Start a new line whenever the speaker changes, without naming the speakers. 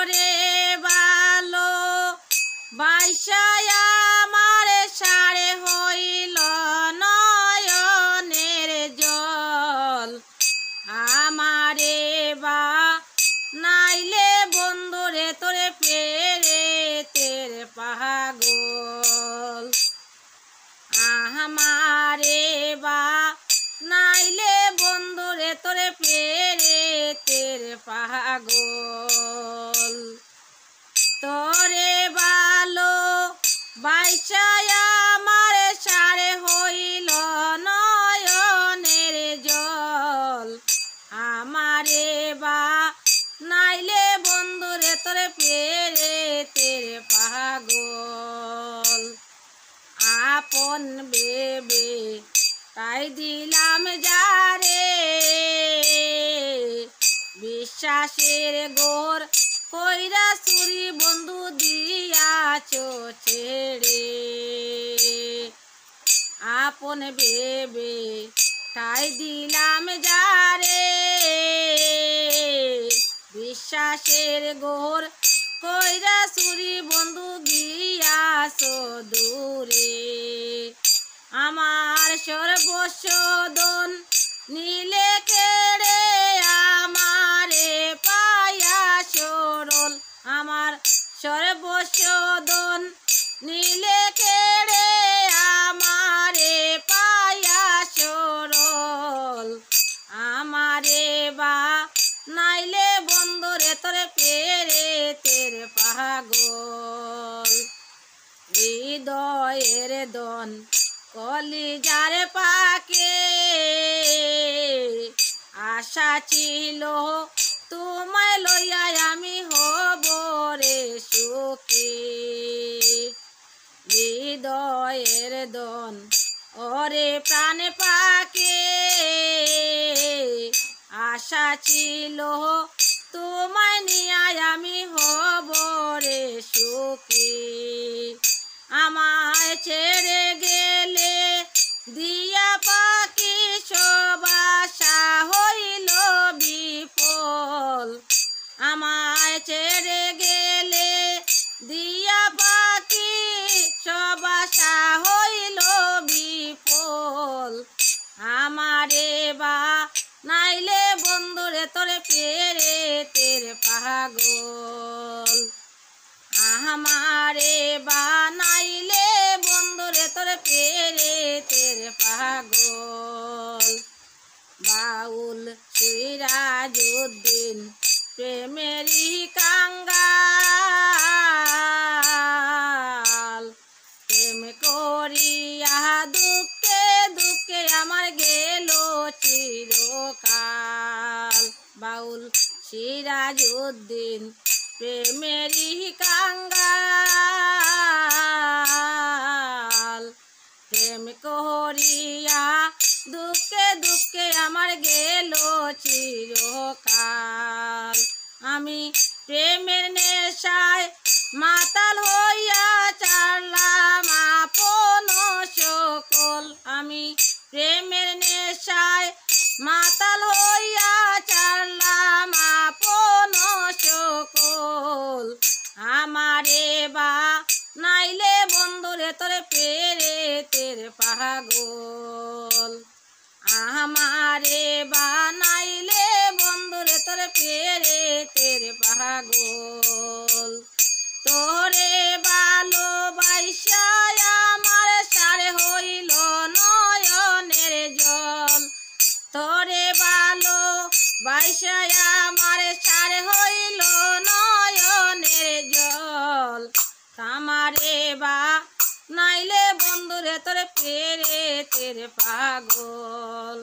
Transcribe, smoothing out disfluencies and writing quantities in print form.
তোরে ভালো বাইসায় আমার সারে হইল নয়নের জল। আমারে বা নাইলে বন্ধুরে তোরে প্রেমের পাগল। আমারে বা নাইলে বন্ধুরে তোরে প্রেমের পাগল। তোরে ভালো বাইসায় আমার সারে হইল নয়নের জল। আমারে বা নাইলে বন্ধুরে তোরে প্রেমের পাগল। আপন বেবে তাই দিলাম যারে বিশ্বাসের গোর কইরা চুরি বন্ধু দিয়াছ ছেড়ে। আপন বেবে তাই দিলাম যারে বিশ্বাসের গোর কইরা চুরি বন্ধু গিয়াছ দূরে। আমার সর্বস্ব দন নীলে কেড়ে আমারে পায়া সরল। আমার সর্বস্ব দন নীলে কেড়ে আমারে পায়া সরল। আমারে বা নাইলে বন্ধুরে তোরে প্রেমের পাগল। হৃদয়ের দন কলিজার পাকে আশা ছিল তোমায় লইয়া আমি হব রে সুখী। হৃদয়ের দন ওরে প্রাণ পাকে আশা ছিল তোমায় নিয়া আমি হব রে সুখী। আমায় ছেড়ে গেলে দিয়া পাখি সব আশা হইল বিফল। আমায় ছেড়ে গেলে দিয়া পাখি সব আশা হইল বিফল। আমারে বা নাইলে বন্ধুরে তোরে প্রেমের পাগল। আমারে বা নাইলে বন্ধুরে তোরে প্রেমের পাগল। বাউল সিরাজউদ্দিন প্রেমেরই কাঙ্গাল। প্রেম করিয়া দুঃখে দুঃখে আমার গেল চিরকাল। বাউল সিরাজউদ্দিন প্রেমেরই কাঙ্গাল। প্রেম করিয়া দুঃখে দুঃখে আমার গেল চিরকাল। আমি প্রেমের নেশায় মাতাল হইয়া চারলাম আপন সকল। আমি প্রেমের নেশায় মাতাল হইয়া চারলাম আপন সকল। আমারে বা নাইলে বন্ধুরে তোরে প্রেমের পাগল। আমারে বা নাইলে বন্ধুরে তোরে প্রেমের পাগল। তোরে ভালোবাসায় আমার সারে হইল নয়নের জল। তোরে ভালোবাসায় আমার সারে হইল নয়নের জল। আমারে বা নাইলে বন্ধুরে তোরে প্রেমের পাগল।